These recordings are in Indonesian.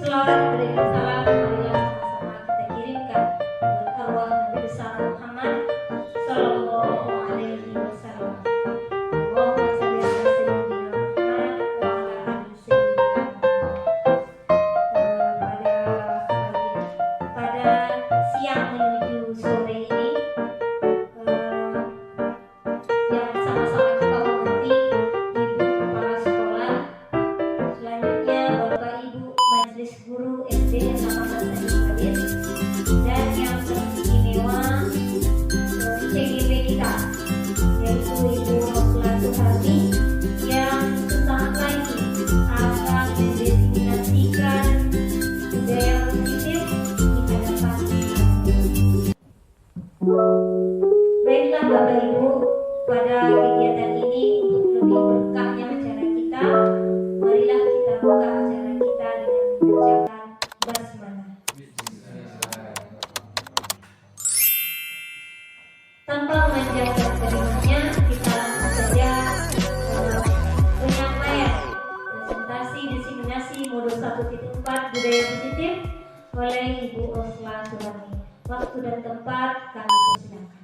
Selawat berikan salam marilah sama-sama kita kirimkan buat arwah Nabi besar Muhammad Sallallahu Alaihi Wasallam. Allahumma sholli ala sayyidina Muhammad wa ala ali sayyidina Muhammad. Pada siang menuju sore ini yang sama-sama kita hormati Ibu Kepala Sekolah, selanjutnya Bapak Ibu Majelis Guru SD sama Tante Ibadir, dan yang teristimewa CGP kita yaitu Ibu Rosla Suhardi yang sesaat lagi akan mendesiminasikan budaya positif di hadapan kita. Baiklah Bapak Ibu, pada kegiatan ini untuk lebih berkahnya acara kita, marilah kita buka acara kita dengan membacakan basmalah. Tanpa memanjangkan kalimatnya, kita langsung saja penyampaian presentasi diseminasi modul 1.4 budaya positif oleh Ibu Rosla Suhardi. Waktu dan tempat kami persilakan.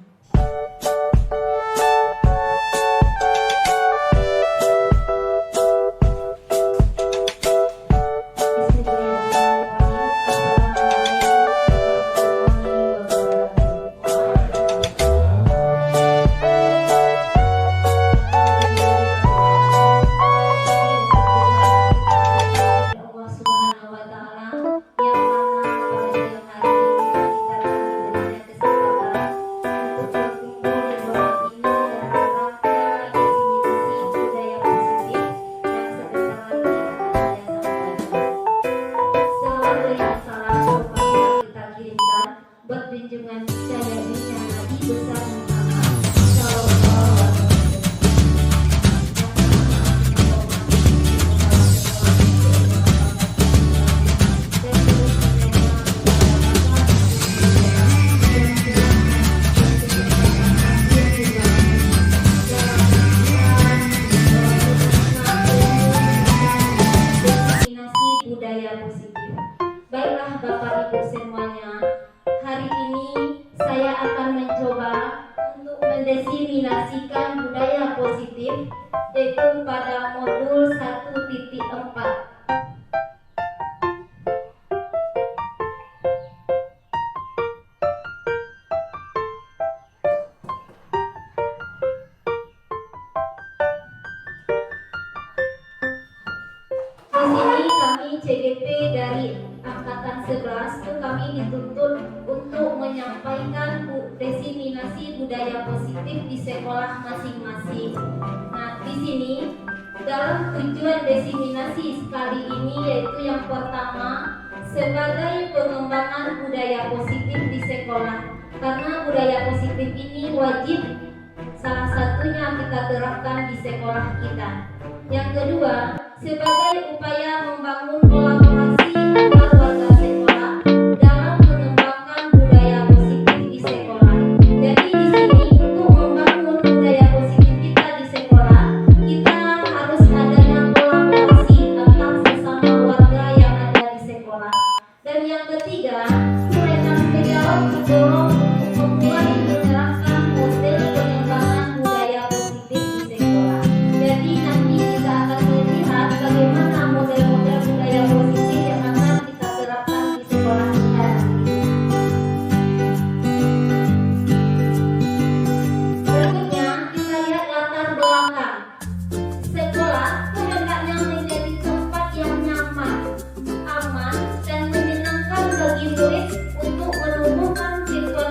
Baiklah Bapak Ibu semuanya, hari ini saya akan mencoba untuk mendesiminasikan budaya positif yaitu pada modul 1.4. Di sini kami CGP dari Angkatan 11 itu kami dituntut untuk menyampaikan desiminasi budaya positif di sekolah masing-masing. Nah, di sini dalam tujuan desiminasi kali ini yaitu yang pertama sebagai pengembangan budaya positif di sekolah. Karena budaya positif ini wajib salah satunya kita terapkan di sekolah kita. Yang kedua, sebagai upaya membangun kolaborasi antar warga sekolah dalam mengembangkan budaya positif di sekolah. Jadi di sini untuk membangun budaya positif kita di sekolah, kita harus adanya kolaborasi antar sesama warga yang ada di sekolah. Dan yang ketiga, mereka sejauh didorong untuk membuat menerapkan model pengembangan budaya positif di sekolah. Jadi nanti kita akan melihat bagaimana model-model budaya positif yang akan kita terapkan di sekolah kita. Berikutnya kita lihat latar belakang. Sekolah itu hendaknya menjadi tempat yang nyaman, aman, dan menyenangkan bagi murid untuk menumbuhkan siswa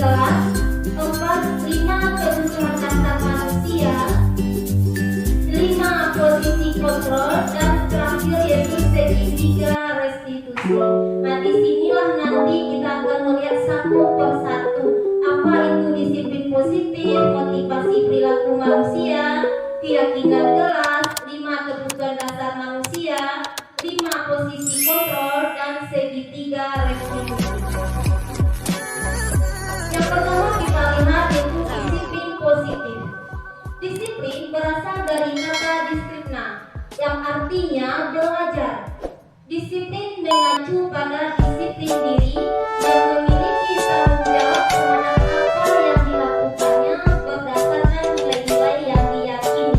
kelas, 4. 5 kebutuhan dasar manusia, 5 posisi kontrol, dan terakhir yaitu segitiga restitusi. Nah, disinilah nanti kita akan melihat satu persatu apa itu disiplin positif, motivasi perilaku manusia, keyakinan kelas, 5 kebutuhan dasar manusia, 5 posisi kontrol, dan segitiga restitusi. Yang pertama kita lihat yaitu disiplin positif. Disiplin berasal dari kata disiplina yang artinya belajar. Disiplin mengacu pada disiplin diri dan memiliki tanggung jawab terhadap apa yang dilakukannya berdasarkan nilai-nilai yang diyakini.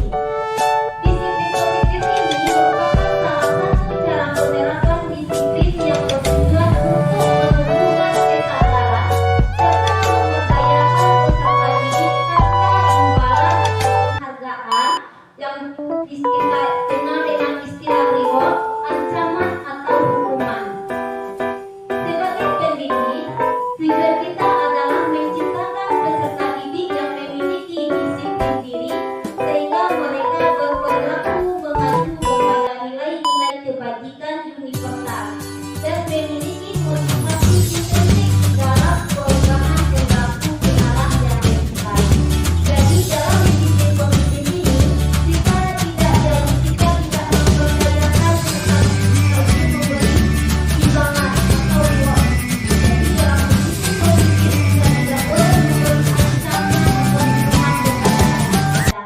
Disiplin positif ini merupakan salah satu cara penerapan disiplin yang bertujuan untuk menumbuhkan kesadaran serta memberdayakan peserta didik tanpa imbalan penghargaan yang kita kenal dengan istilah reward, ancaman, atau hukuman. Sebagai pendidik, tujuan kita adalah menciptakan peserta didik yang memiliki disiplin diri sehingga mereka berperilaku mengacu kepada nilai-nilai kebajikan universal dan memiliki motivasi intrinsik dalam perubahan perilaku ke arah yang lebih baik. Jadi dalam disiplin positif ini kita tidak memperdayakan seperti memberi imbalan atau reward. Jadi dalam disiplin positif kita tidak boleh memberi ancaman atau hukuman kepada anak kita.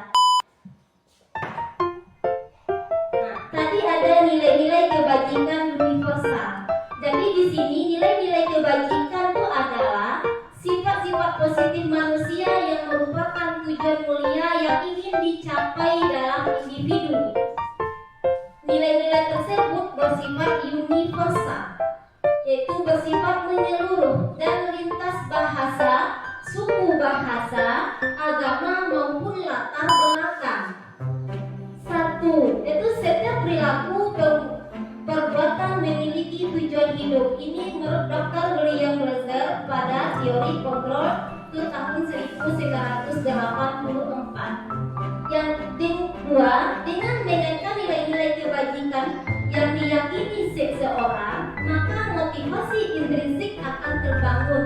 Nah, tadi ada nilai-nilai kebajikan universal. Jadi di sini nilai-nilai kebajikan itu adalah sifat-sifat positif manusia yang merupakan tujuan mulia yang ingin dicapai dalam individu. Nilai-nilai tersebut bersifat universal, yaitu bersifat menyeluruh dan lintas bahasa, suku bahasa, agama maupun latar belakang. 1. Yaitu setiap perilaku perbuatan memiliki tujuan hidup. Ini menurut Dr. William Glasser pada teori kontrol ke tahun 1984. Yang kedua, dengan mengaitkan nilai-nilai kebajikan yang diyakini seseorang, maka motivasi intrinsik akan terbangun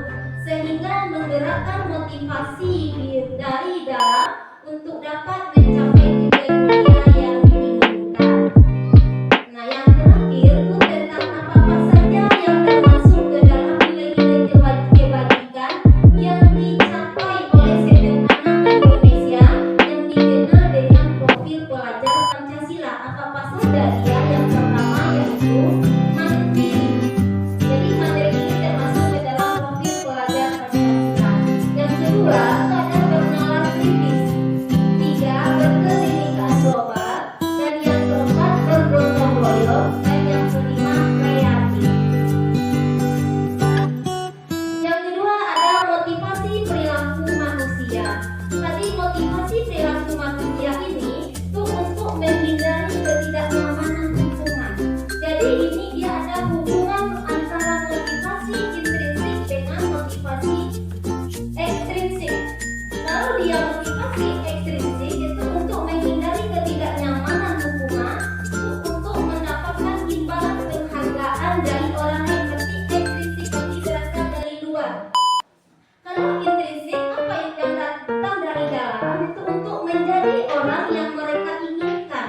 sehingga menggerakkan motivasi dari dalam untuk dapat mencapai tujuan mulia yang diinginkan. Nah, yang terakhir itu tentang apa-apa saja yang termasuk ke dalam nilai-nilai kebajikan yang dicapai oleh setiap anak Indonesia yang dikenal dengan profil pelajar Pancasila. Apa-apa saja dia? Yang pertama yaitu mandiri. Jadi mandiri ini termasuk ke dalam profil pelajar Pancasila. Yang kedua ada bernalar kritis. 3. Berkelindikan global. Dan yang keempat bergotong royong. Dan yang kelima kreatif. Yang kedua ada motivasi perilaku manusia. Tadi motivasi perilaku manusia ini itu untuk menghindari ketidaknyamanan lingkungan. Jadi ini dia ada hubungan antara motivasi intrinsik dengan motivasi ekstrinsik. Kalau dia motivasi ekstrinsik itu untuk menghindari ketidaknyamanan lingkungan, itu untuk mendapatkan imbalan penghargaan dari orang lain. Berarti ekstrinsik ini berasal dari luar. Kalau intrinsik apa yang datang dari dalam itu untuk menjadi orang yang mereka inginkan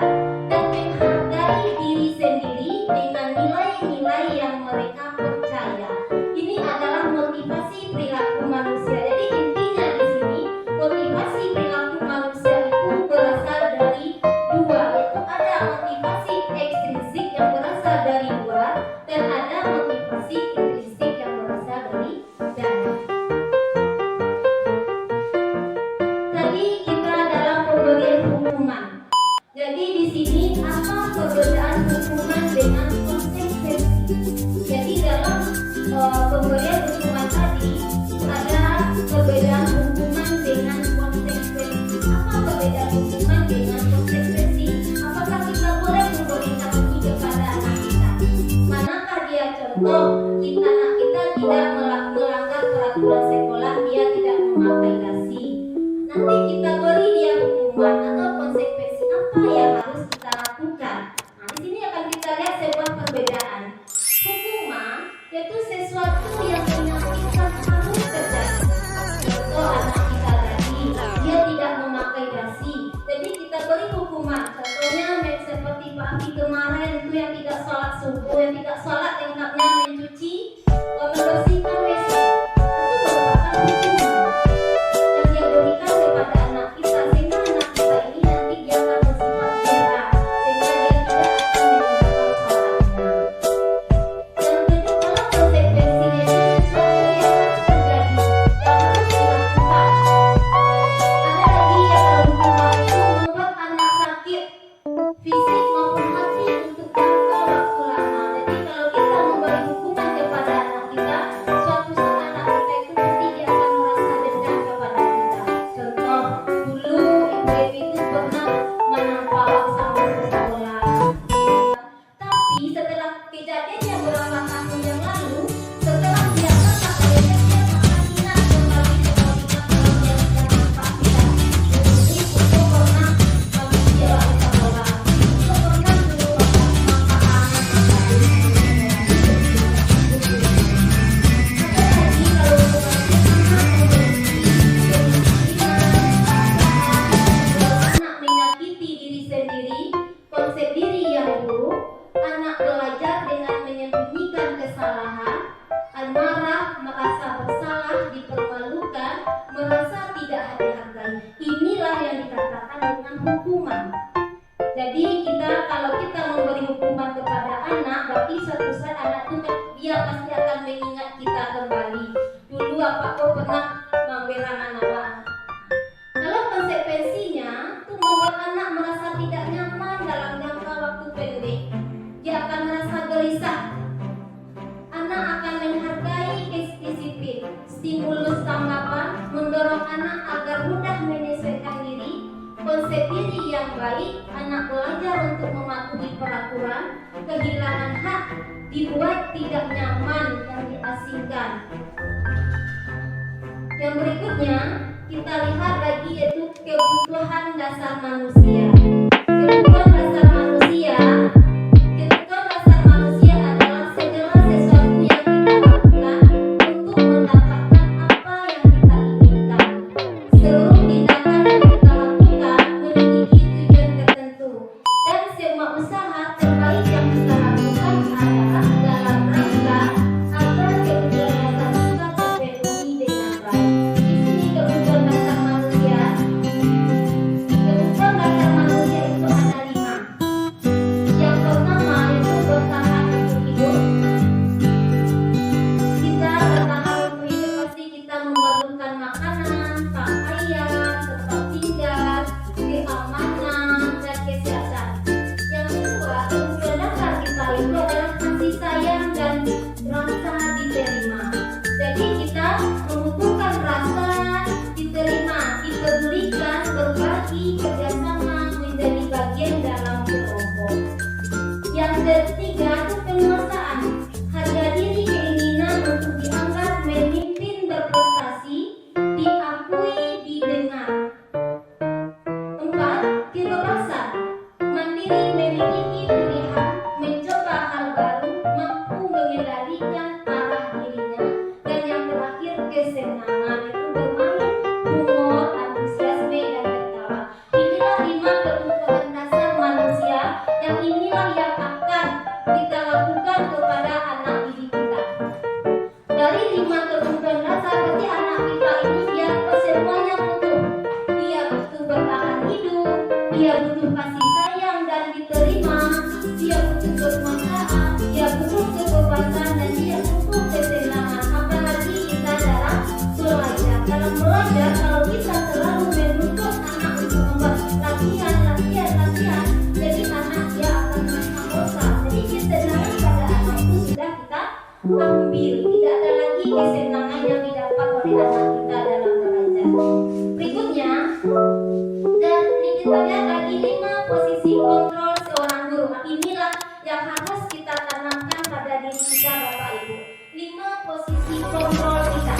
dan menghargai diri sendiri dengan nilai-nilai yang mereka percaya. Ini adalah motivasi perilaku manusia. Jadi intinya di sini motivasi perilaku manusia itu berasal dari dua, yaitu ada motivasi ekstrinsik yang berasal dari luar dan ada motivasi intrinsik yang berasal dari dalam. Tadi kita dalam pemberian hukuman. Jadi di sini apa perbedaan hukuman dengan konsekuensi? Jadi dalam pemberian hukuman tadi ada perbedaan hukuman dengan konsekuensi. Apa perbedaan hukuman dengan konsekuensi? Apakah kita boleh memberi sanksi kepada anak kita? Manakah dia contoh anak kita tidak melanggar peraturan sekolah, dia apa yang harus kita lakukan. Nah, di sini akan kita lihat sebuah perbedaan. Hukuman yaitu sesuatu yang menyakitkan harus terjadi. Contoh anak kita tadi, dia tidak memakai dasi, jadi kita beri hukuman. Contohnya seperti Pak Abi kemarin itu yang tidak sholat subuh, yang tidak sholat lengkapnya mencuci, membersihkan WC. Itu merupakan hukuman yang dia berikan kepada anak kita, sehingga anak kita ini nanti dia akan bersifat jera, sehingga dia tidak akan meninggalkan sholatnya. Yang kedua, kalau konsekuensinya itu sesuatu yang harus terjadi, yang harus dilakukan. Ada lagi yang kalau hukuman itu membuat anak sakit fisik maupun hati untuk jangka waktu lama. Jadi kalau kita memberi hukuman kepada anak kita, suatu saat anak kita itu nanti dia akan merasa dendam kepada kita. Contoh, dulu ibu itu pernah menampar sama seseorang. Tapi setelah kejadian yang beberapa tahun yang lalu, setelah dia kakak akhirnya dia mengingat kembali kalau dia sedang nampak kita. Jadi itu pernah kami dia orang. Itu pernah dulu manfaat. Ada lagi kalau anak menyakiti diri sendiri, konsep diri yang buruk, anak belajar dengan menyembunyikan kesalahan, marah, merasa bersalah, dipermalukan, merasa tidak dihargai. Inilah yang dikatakan dengan hukuman. Jadi kalau kita memberi hukuman kepada anak, berarti suatu saat anak itu dia pasti akan mengingat kita kembali. Dulu aku pernah membela anak. Kalau konsekuensinya itu membuat anak merasa tidak nyaman dalam jangka waktu pendek, dia akan merasa gelisah. Anak akan menghargai disiplin, stimulus tanggapan, mendorong anak agar mudah menyesuaikan diri, konsep diri yang baik, anak belajar untuk mematuhi peraturan, kehilangan hak, dibuat tidak nyaman dan diasingkan. Yang berikutnya kita lihat lagi yaitu kebutuhan dasar manusia. Kebutuhan dasar manusia adalah segala sesuatu yang kita lakukan untuk mendapatkan apa yang kita inginkan. Seluruh tindakan yang kita lakukan memiliki tujuan tertentu, dan semua usaha terbaik yang kita lakukan adalah dalam rangka agar kebutuhan dasar kita terpenuhi dengan baik. Di sini kebutuhan dasar manusia itu ada 5. Yang pertama itu bertahan untuk hidup. Kita bertahan untuk hidup pasti kita memerlukan makanan, pakaian, tempat tinggal, keamanan, dan kesehatan. Yang kedua, kebutuhan dasar kita itu adalah kasih sayang dan rasa diterima. Jadi kita membutuhkan rasa diterima, dipedulikan, berbagi, kerjasama, menjadi bagian dalam kelompok. Yang ketiga itu penguasaan, harga diri, keinginan untuk dianggap memimpin, berprestasi, diakui, didengar. 4. Kebebasan, mandiri, memiliki pilihan, mencoba hal baru, mampu mengendalikan arah dirinya. Dan yang terakhir kesenangan, itu bermain, humor, antusiasme, dan tertawa. Inilah 5 kebutuhan dasar manusia yang inilah yang akan kita lakukan kepada anak didik kita. Dari 5 kebutuhan dasar, berarti anak kita ini dia semuanya butuh. Dia butuh bertahan hidup, dia butuh kasih sayang dan diterima, dia butuh kekuasaan, dia butuh kebebasan, dan dia butuh kesenangan. Apalagi kita dalam belajar. Dalam belajar, kalau kita selalu menuntut anak untuk membuat latihan, jadi anak dia akan merasa bosan. Jadi kesenangan pada anak itu sudah kita ambil. Tidak ada lagi kesenangan yang didapat oleh anak kita dalam belajar. Berikutnya, dan kita lihat lagi 5 posisi kontrol seorang guru. Nah, inilah yang harus kita tanamkan pada diri kita, Bapak Ibu. 5 posisi kontrol kita.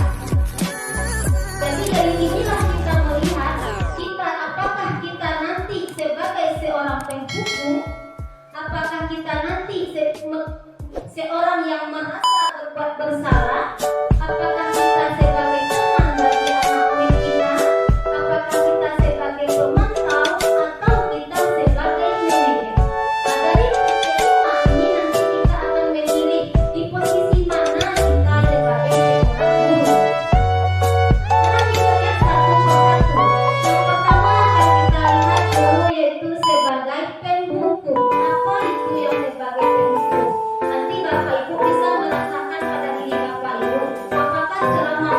Jadi dari sinilah kita melihat kita apakah kita nanti sebagai seorang penghukum, apakah kita nanti seorang yang merasa berbuat bersalah? Apakah kita sebagai teman bagi anak kita? Apakah kita sebagai pemantau atau kita sebagai manajer? Nah, dari kelima ini nanti kita akan memilih di posisi mana kita sebagai seorang guru. Nah, kita lihat satu persatu. Yang pertama akan kita lihat dulu yaitu sebagai penghukum. Apa itu yang sebagai penghukum? Nanti Bapak Ibu bisa merasakan pada diri Bapak Ibu. Apakah selama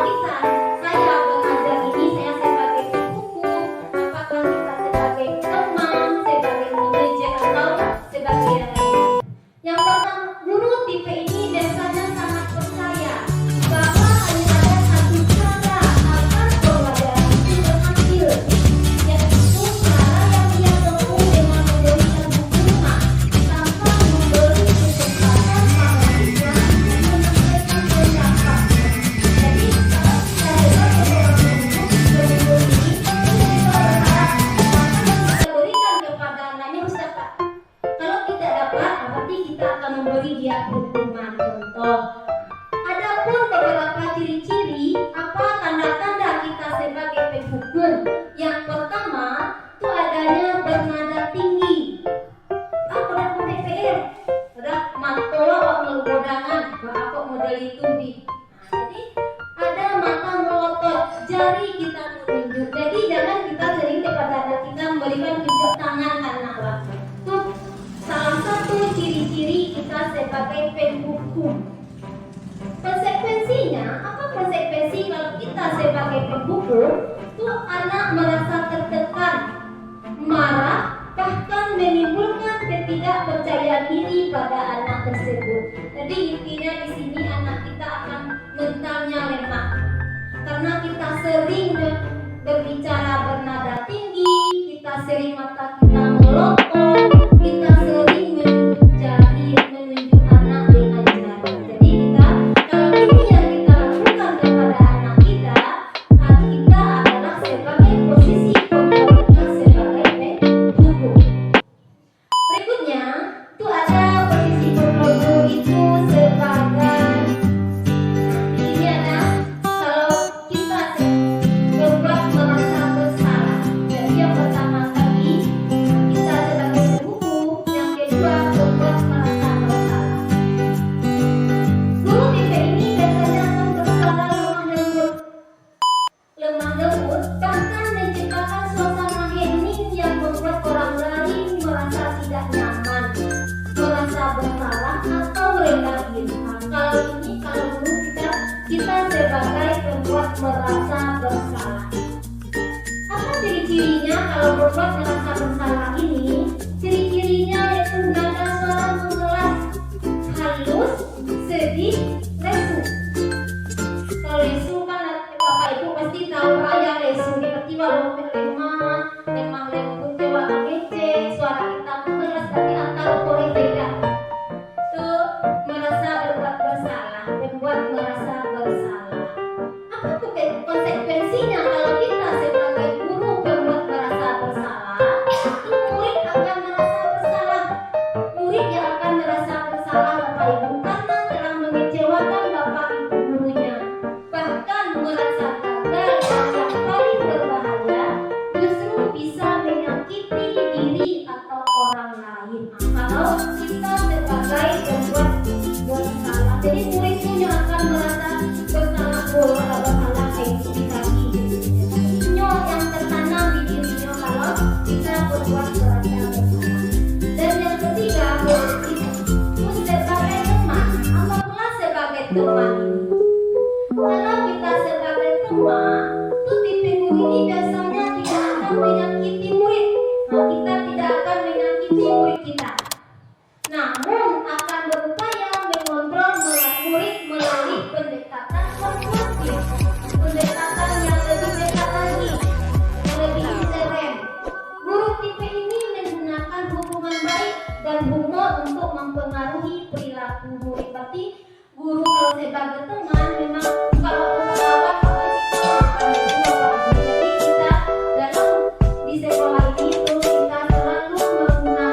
saya mengajar ini saya sebagai penghukum? Apakah kita sebagai teman, sebagai manajer atau sebagai yang lain? Yang pertama, guru tipe ini biasanya sangat percaya bahwa hanya ada satu cara agar pembelajaran itu berhasil, yaitu cara yang dia tempuh dengan memberikan hukuman tanpa memberi kesempatan pada siswa untuk menyelesaikan pendapatnya. Jadi kalau kita sebagai seorang guru ini kita berikan kepada anaknya Ustaz. Kalau tidak dapat, berarti kita akan memberi dia hukuman. Contoh, adapun beberapa ciri-ciri apa tanda-tanda kita sebagai penghukum. Yang pertama, itu adanya bernada tinggi. Udah PPR, udah matola kok menggodangan, apa model itu di. Jadi ada mata melotot, jari kita menunjuk. Jadi jangan kita sering kepada anak kita memberikan tunjuk tangan anak. Itu salah satu ciri-ciri kita sebagai penghukum. Konsekuensinya, apa konsekuensi kalau kita sebagai penghukum? Itu anak merasa tertekan, marah, bahkan menimbulkan ketidakpercayaan diri pada anak tersebut. Jadi intinya di sini anak kita akan mentalnya lemah karena kita sering berbicara bernada tinggi, kita sering mata kita melotot, kita sering menunjuk jari, menunjuk anak dengan jari. Jadi kalau ini yang kita lakukan kepada anak kita adalah sebagai posisi kita sebagai penghukum. Berikutnya itu ada posisi penghukum itu sebagai ini ada kalau kita berbuat merasa bersalah. Jadi yang pertama kali kita sebagai penghukum, yang kedua berbuat merasa bersalah. Guru tipe ini biasanya akan bersalah lemah lembut, bahkan menciptakan suasana hening yang membuat orang lain merasa tidak nyaman, merasa bersalah atau rendah diri. Kalau ini kalau guru kita sebagai pembuat merasa bersalah. Apa ciri-cirinya kalau berbuat merasa bersalah ini? Ciri-cirinya yaitu nada suara mengelas, halus, sedih, lesu. Kalau lesu kan Bapak Ibu pasti tahu raya lesu, tiba-tiba memang lembut, coba kece, suara kita mengelas tapi antara korek beda. Itu merasa berbuat bersalah, membuat merasa bersalah. Apa tuh konsekuensinya kalau kita sebagai guru berbuat merasa bersalah? Itu murid akan merasa bersalah. Murid yang akan merasa bersalah Bapak Ibu karena telah mengecewakan Bapak Ibu gurunya. Bahkan merasa gagal yang paling berbahaya justru bisa menyakiti diri atau orang lain. Kalau kita sebagai pembuat bersalah, jadi murid itu yang akan merasa bersalah, bersalah kita yang tertanam di dirinya kalau kita berbuat merasa bersalah. Dan yang ketiga, itu sebagai teman. Apabila sebagai teman ini, kalau kita sebagai teman, itu tipe guru ini biasanya tidak akan menyakiti murid. Nah, kita tidak akan menyakiti murid kita. Namun akan berupaya mengontrol murid melalui pendekatan konstruktif, pendekatan yang lebih dekat lagi, yang lebih intern. Guru tipe ini menggunakan hubungan baik dan humor untuk mempengaruhi perilaku murid. Berarti guru kalau sebagai teman memang kalau kawan jadi kita dalam di sekolah ini itu kita selalu menggunakan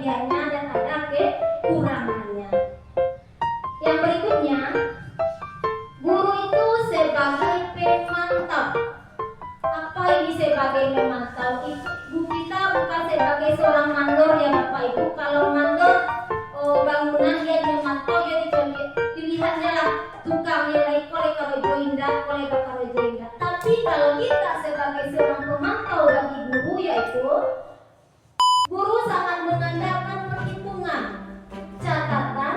kelebihannya dan ada kekurangannya. Yang berikutnya, guru itu sebagai pemantau. Apa ini sebagai pemantau? Ibu kita bukan sebagai seorang mandor ya Bapak Ibu. Kalau mandor bangunan dia memantau, ya dilihatnya lah tukang nilai kolek karo joinda, kolek karo joinda. Tapi kalau kita sebagai seorang pemantau bagi guru, yaitu guru sangat mengandalkan perhitungan, catatan,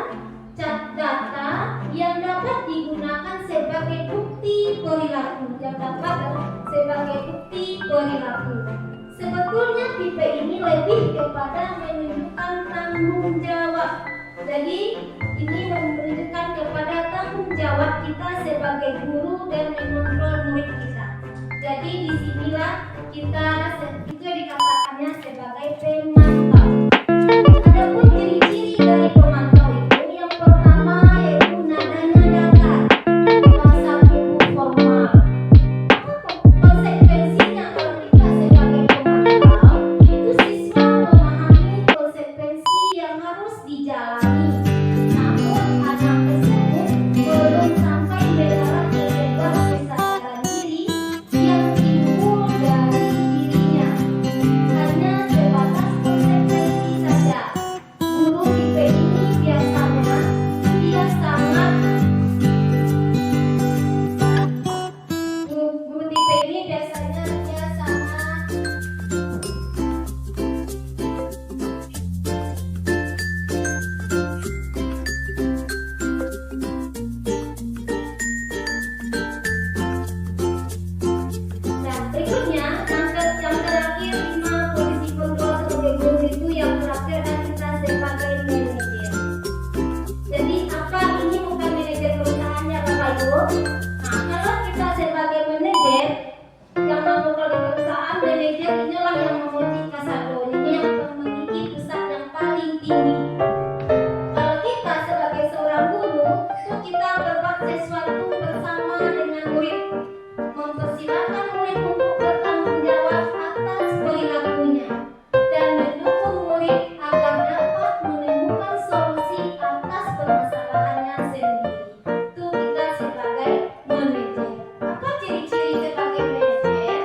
data yang dapat digunakan sebagai bukti perilaku, Sebetulnya tipe ini lebih kepada menunjukkan tanggung jawab. Jadi ini menunjukkan kepada tanggung jawab kita sebagai guru dan mengontrol murid kita. Jadi disinilah kita itu dikatakannya sebagai pemantau. Adapun ciri-ciri dari pemantau itu, yang pertama yaitu nadanya datar, bahasa tubuh formal. Konsekuensinya kalau kita sebagai pemantau itu siswa memahami konsekuensi yang harus dijalani. Namun anak tersebut belum sampai mendalam bebas kesadaran diri yang timbul dari dirinya. Hanya sebatas konsekuensi saja. Guru tipe ini biasanya dia sangat guru tipe ini biasanya dia sangat Nah, berikutnya yang terakhir 5 posisi kontrol sebagai guru itu yang terakhir dan kita sebagai manajer. Jadi apa ini bukan manajer perusahaannya Bapak Ibu? Nah, kalau kita sebagai manajer yang mengontrol di perusahaan, manajer inilah yang menguji kasado, ini yang memiliki pusat yang paling tinggi. Kalau kita sebagai seorang guru, itu kita berbuat sesuatu bersama dengan murid, mempersilahkan murid untuk bertanggung jawab atas perilakunya dan mendukung murid agar dapat menemukan solusi atas permasalahannya sendiri. Itu kita sebagai manajer. Apa ciri-ciri sebagai manajer?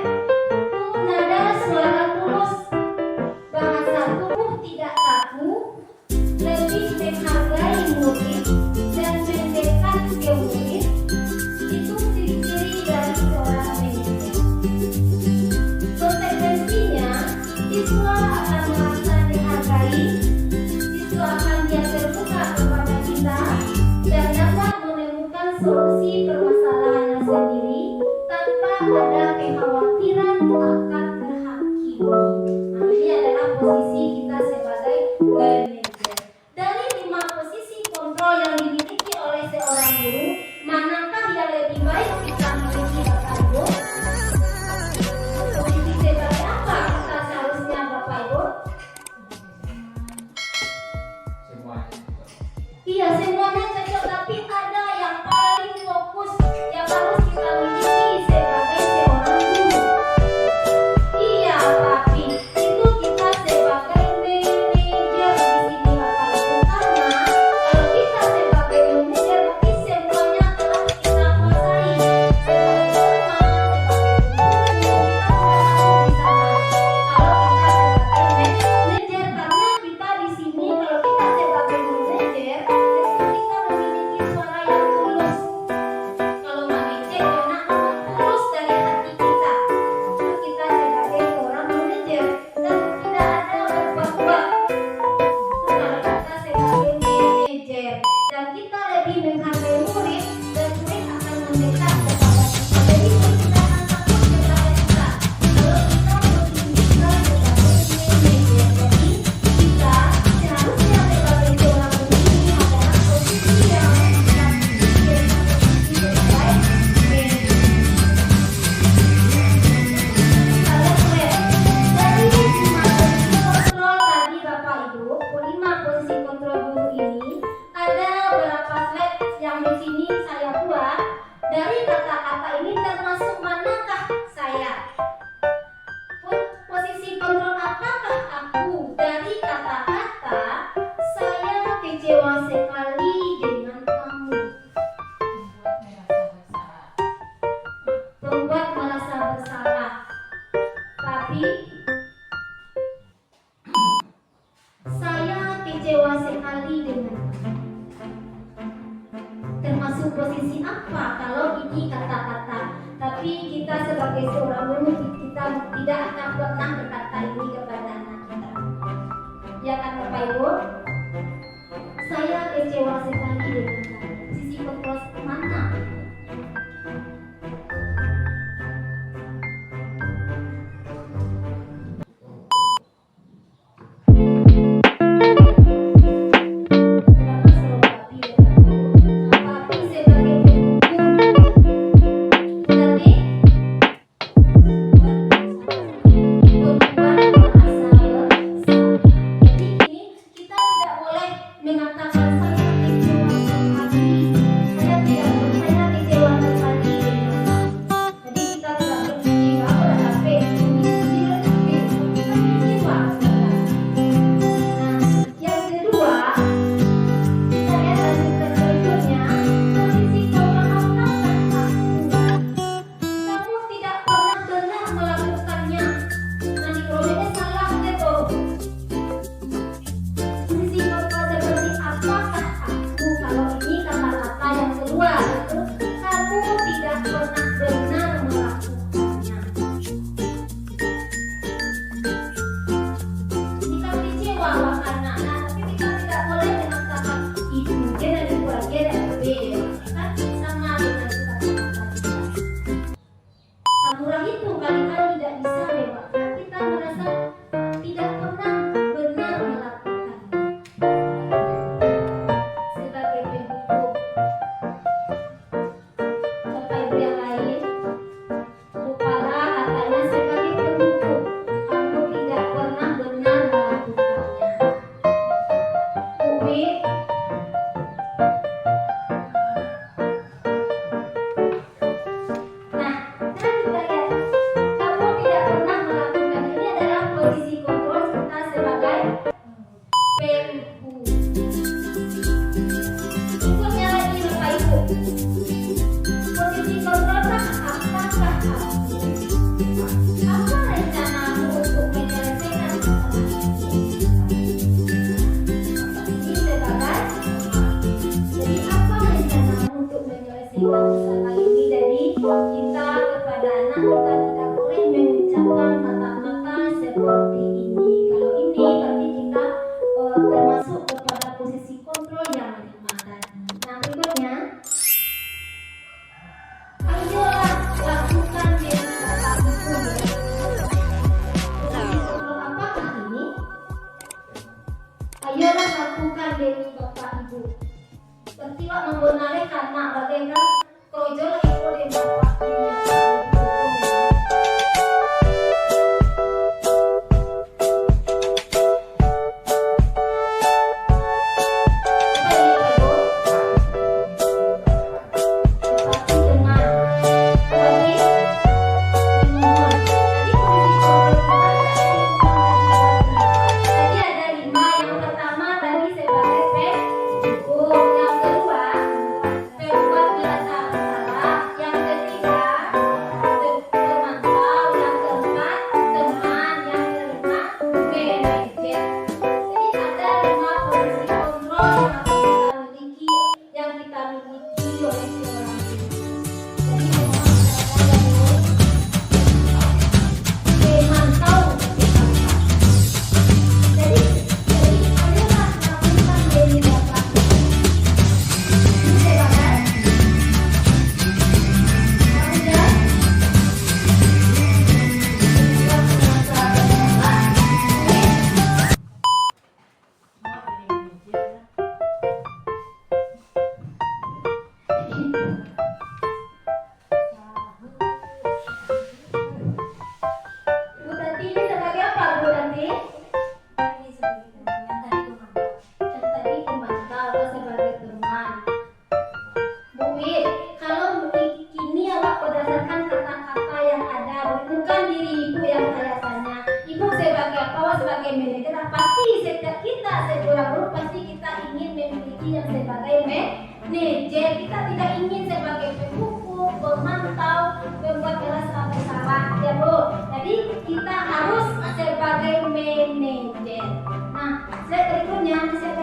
Itu nada suara tulus, bahasa tubuh tidak kaku, lebih menghargai murid dan mendekat ke murid. Itu ciri-ciri dari seorang manajer. Konsekuensinya, siswa akan merasa dihargai, siswa akan dia terbuka kepada kita dan dapat menemukan solusi permasalahannya sendiri tanpa ada kekhawatiran akan terhakimi. Nah, ini adalah posisi kita sebagai manajer. Dari 5 posisi kontrol yang dimiliki oleh seorang guru, manakah yang lebih baik kita miliki Bapak Ibu? Posisi sebagai apa kita seharusnya Bapak Ibu? Iya, semuanya cocok, tapi ada yang paling fokus yang harus kita miliki sebagai seorang guru. Iya, tapi itu kita sebagai manajer di sini Bapak Ibu. Karena kalau kita sebagai manajer, berarti semuanya telah kita kuasai. Sebagai teman, sebagai guru, kita sudah di sana. Kalau kita sebagai manajer, karena kita di sini kalau kita sebagai manajer, kecewa sekali dengan termasuk posisi apa kalau ini kata-kata, tapi kita sebagai seorang guru kita tidak akan pernah berkata ini kepada anak kita. Ya kan Bapak Ibu? Saya kecewa sekali dengan sisi kontrol mana? Ayolah lakukan demi Bapak Ibu. Tertiba membenarkan karena bagaikan krojo itu di Bapak Ibu. Manajer, kita tidak ingin sebagai pembuku, pemantau, membuat jelas apa salah, ya Bu. Jadi kita harus sebagai manajer. Nah, slide berikutnya saya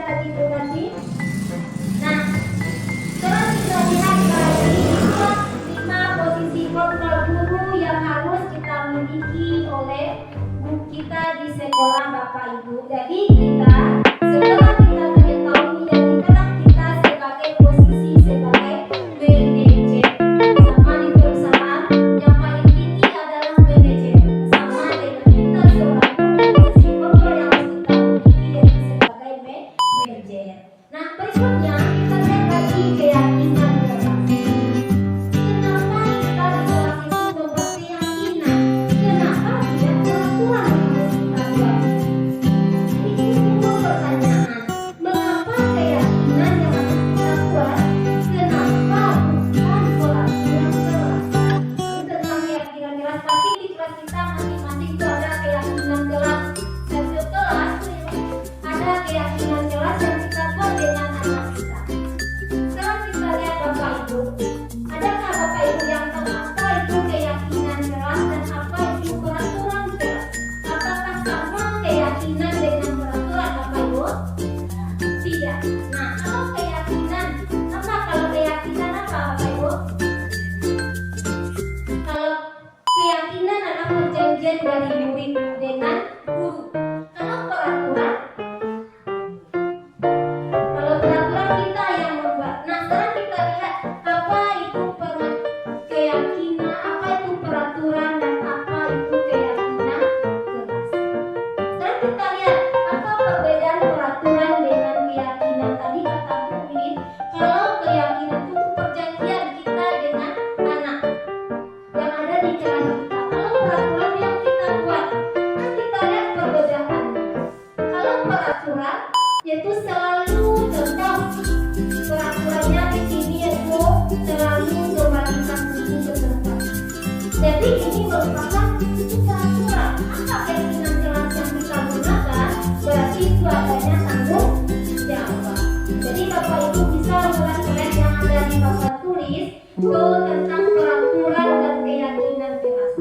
yaitu selalu contoh peraturannya di sini yaitu selalu kembalikan buku ke tempat. Jadi ini merupakan peraturan. Apa keyakinan kelas yang kita gunakan? Berarti itu adanya tanggung jawab. Jadi Bapak Ibu bisa ulas-ulas yang ada di papan tulis itu tentang peraturan dan keyakinan kelas.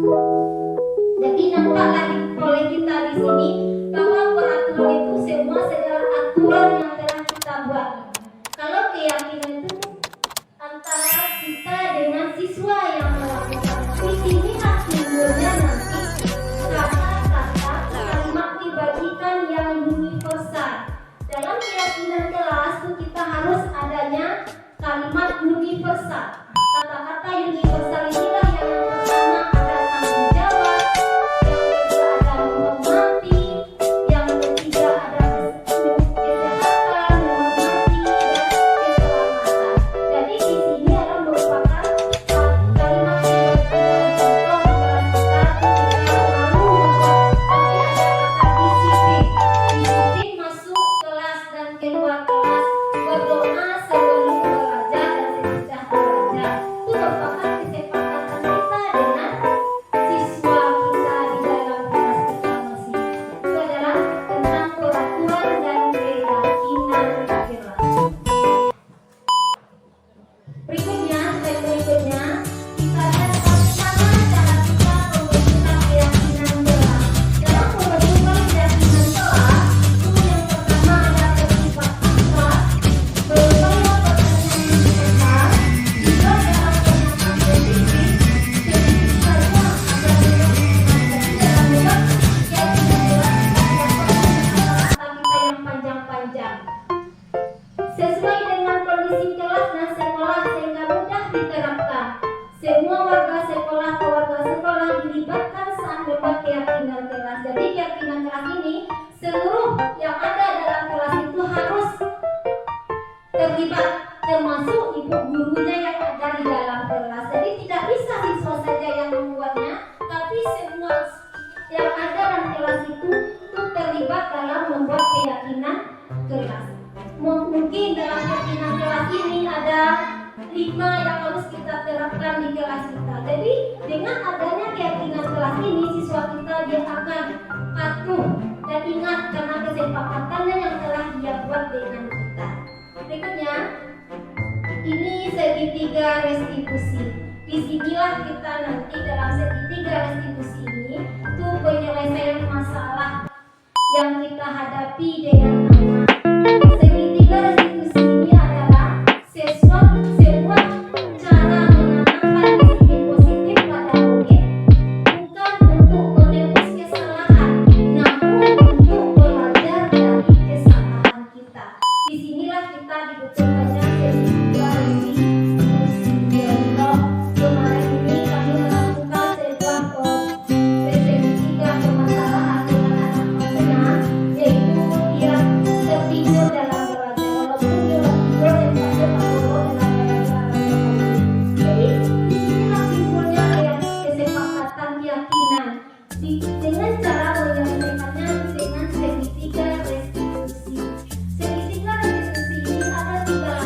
Jadi nampaklah oleh kita di sini bahwa peraturan itu semua segala aturan yang telah kita buat. Kalau keyakinan itu antara kita dengan siswa yang melakukan. Di sini timbulnya nanti kata-kata kalimat dibagikan yang universal. Dalam keyakinan kelas itu kita harus adanya kalimat universal. Kata-kata universal inilah yang pertama ada tanggung jawab, yang kedua ada menghormati, yang ketiga ada kesehatan, menghormati dan keselamatan. Jadi di sini adalah merupakan kalimat yang contoh kelas kita selalu membuat. Tapi ada kata disiplin. Disiplin masuk kelas dan keluar kelas, berdoa sebelum belajar dan sesudah belajar. Itu merupakan kesepakatan kita dengan siswa kita di dalam kelas kita masing. Itu adalah tentang peraturan dan keyakinan kelas. Berikutnya, slide berikutnya, kita lihat bagaimana cara kita membentuk keyakinan kelas. Dalam pembentukan keyakinan kelas, itu yang pertama ada bersifat abstrak, berupaya pertanyaan universal, juga dalam pernyataan spesifik, spesifik saja agar dalam membuat keyakinan kelas tidak perlu kata-kata kita yang panjang-panjang. Sesuai dengan kondisi kelas dan sekolah sehingga mudah diterapkan. Semua warga sekolah ke warga sekolah dilibatkan saat membuat keyakinan kelas. Jadi keyakinan kelas ini seluruh yang ada dalam kelas itu harus terlibat, termasuk ibu gurunya yang ada di dalam kelas. Jadi tidak bisa siswa saja yang membuatnya, tapi semua yang ada dalam kelas itu terlibat dalam membuat keyakinan kelas. Mungkin dalam keyakinan kelas ini ada 5 yang harus kita terapkan di kelas kita. Jadi dengan adanya keyakinan kelas ini, siswa kita dia akan patuh dan ingat karena kesepakatannya yang telah dia buat dengan kita. Berikutnya, ini segitiga restitusi. Disinilah kita nanti dalam segitiga restitusi ini itu penyelesaian masalah yang kita hadapi dengan anak. Segitiga restitusi ini adalah sebuah cara menanamkan disiplin positif pada murid, bukan untuk menebus kesalahan, namun untuk belajar dari kesalahan kita. Disinilah kita dibutuhkannya segitiga restitusi. Contoh, kemarin ini kami melakukan sebuah segitiga permasalahan dengan anak Masena, yaitu dia tertidur dalam belajar, walaupun dia tidur dan saja tak boleh dalam belajar. Jadi disinilah timbulnya kesepakatan keyakinan dengan cara menyelesaikannya dengan segitiga restitusi. Segitiga restitusi ini ada 3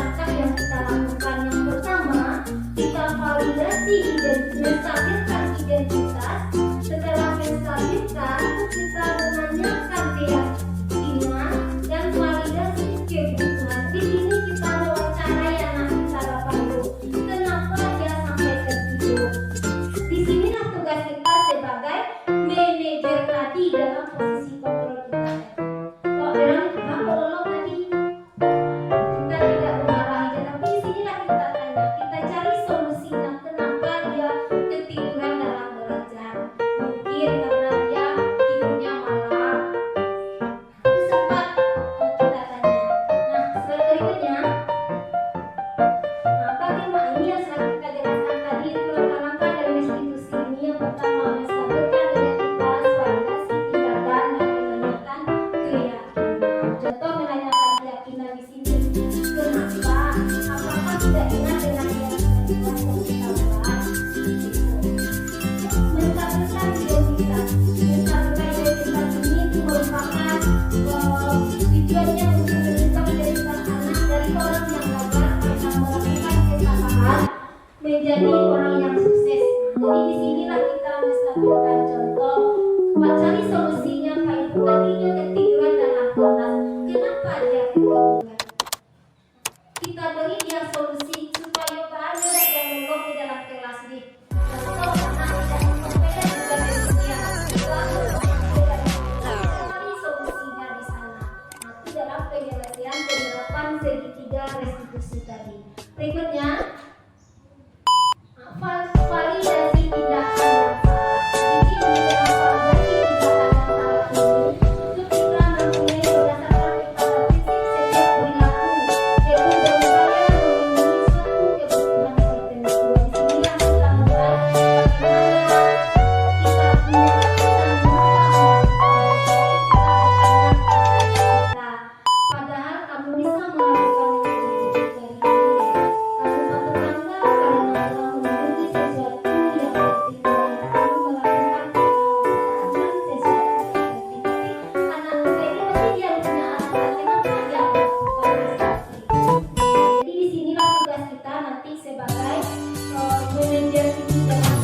menjadi orang yang sukses. Jadi disinilah kita menstabilkan contoh, cari solusinya Pak Ibu. Tadinya ketiduran dalam kelas, kenapa dia ketiduran? Kita beri dia solusi supaya Pak ada yang mogok di dalam kelas ini. Contoh anak tidak kompeten juga di dunia, cari solusinya di sana. Nanti dalam penyelesaian penerapan segitiga restitusi tadi. Berikutnya, validasi tindakan yang salah. Jadi dalam validasi tindakan yang salah ini itu kita mempunyai berdasarkan kepada prinsip setiap perilaku, yaitu berupaya memenuhi suatu kebutuhan tertentu. Disinilah kita mulai bagaimana kita punya kesan kita. Padahal kamu bisa melakukan dari diri. Kamu patut bangga karena telah memenuhi sesuatu yang penting dan kamu melakukan dengan sesuatu yang penting. Tapi anak muda ini pasti dia punya alasan kenapa dia melakukan sesuatu itu. Jadi disinilah tugas kita nanti sebagai manajer ini dalam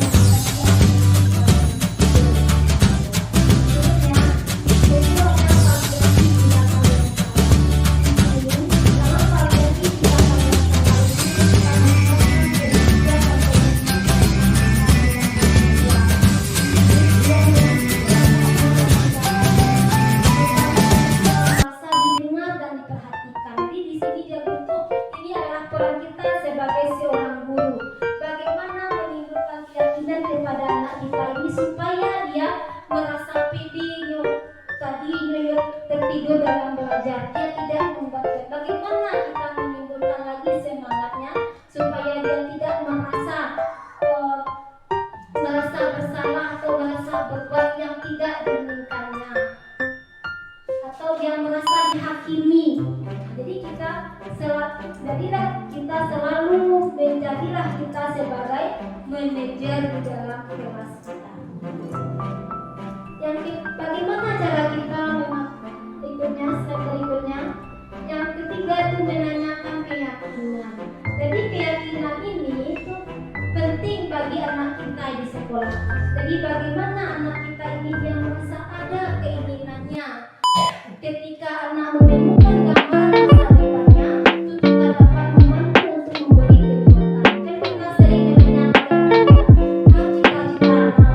merasa didengar dan diperhatikan. Jadi di sini dia butuh, ini adalah peran kita sebagai seorang guru. Bagaimana menimbulkan keyakinan kepada anak kita ini supaya dia merasa pede tadi tertidur dalam belajar. Dia tidak membuat. Bagaimana kita menimbulkan lagi semangatnya supaya dia tidak merasa bersalah atau merasa berbuat yang tidak diinginkannya, atau dia merasa dihakimi. Jadi menjadilah kita sebagai manajer di dalam kelas kita. Bagaimana cara kita step berikutnya? Yang ketiga itu menanyakan keyakinan. Jadi keyakinan ini itu penting bagi anak kita di sekolah. Jadi bagaimana anak kita ini dia merasa ada keinginannya. Ketika anak menemukan gambaran masa depannya, itu kita dapat membantu untuk memberi kekuatan. Kan kita sering menanyakan cita-cita anak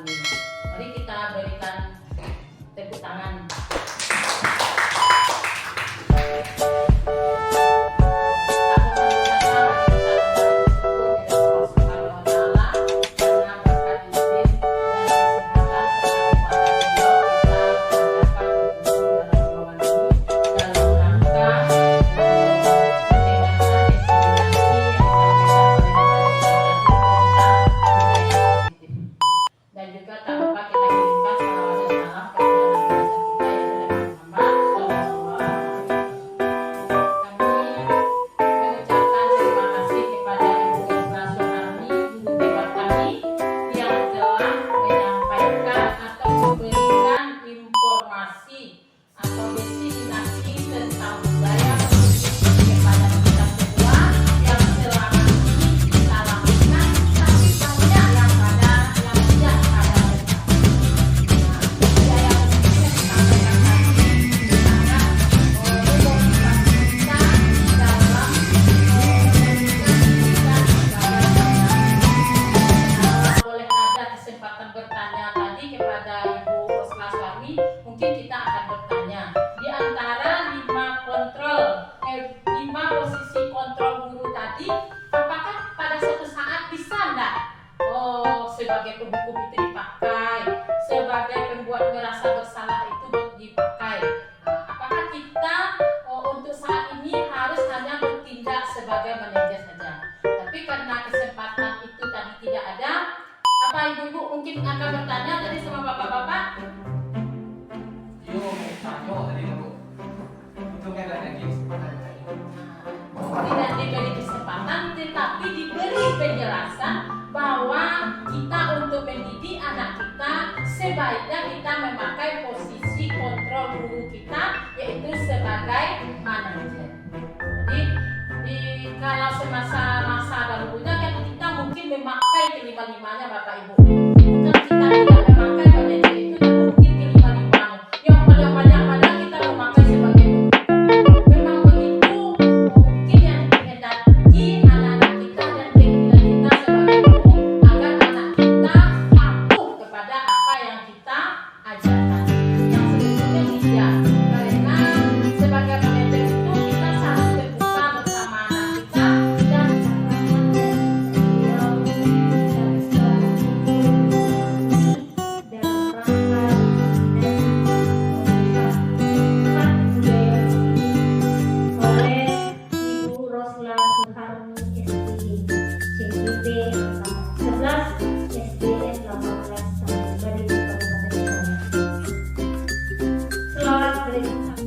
ini. Mari kita berikan tepuk tangan. Dan juga tak lupa kita kirimkan salawat dan salam kepada Nabi kita yaitu Nabi Muhammad SAW. Kami mengucapkan terima kasih kepada Ibu Isra Suharni, guru BK kami, yang telah menyampaikan atau memberikan informasi atau destinasi tentang budaya kepada kita semua yang selama ini kita lakukan, tapi banyak yang pada yang tidak pada budaya yang disampaikan tadi sangat memotivasi kita dalam boleh ada kesempatan bertanya tadi kepada Ibu Rosla Suami, mungkin kita akan bertanya di antara 5 posisi kontrol guru tadi, apakah pada suatu saat bisa enggak sebagai penghukum itu dipakai, sebagai pembuat merasa bersalah itu dipakai. Apakah kita untuk saat ini harus hanya bertindak sebagai manajer saja? Tapi karena kesempatan itu tadi tidak ada, apa ibu-ibu mungkin akan bertanya tadi sama bapak-bapak? Tidak diberi kesempatan, tetapi diberi penjelasan bahwa kita untuk mendidik anak kita sebaiknya kita memakai posisi kontrol guru kita, yaitu sebagai manajer. Jadi kalau semasa dahulunya kan kita mungkin memakai kelima-limanya Bapak Ibu. Bukan kita tidak memakai manajer itu, tapi mungkin kelima-limanya. Yang banyak-banyak padahal kita memakai sebagai memang begitu. Mungkin yang dikehendaki anak-anak kita dan keinginan kita sebagai guru agar anak kita patuh kepada apa yang kita ajarkan. Yang sebetulnya tidak, karena sebagai manajer itu kita harus terbuka bersama anak kita dan oleh Ibu Rosla Suharni SPG CGP angkatan 11 SDN 18 Tanjung Gading Kabupaten Cirebon. Selamat beristirahat.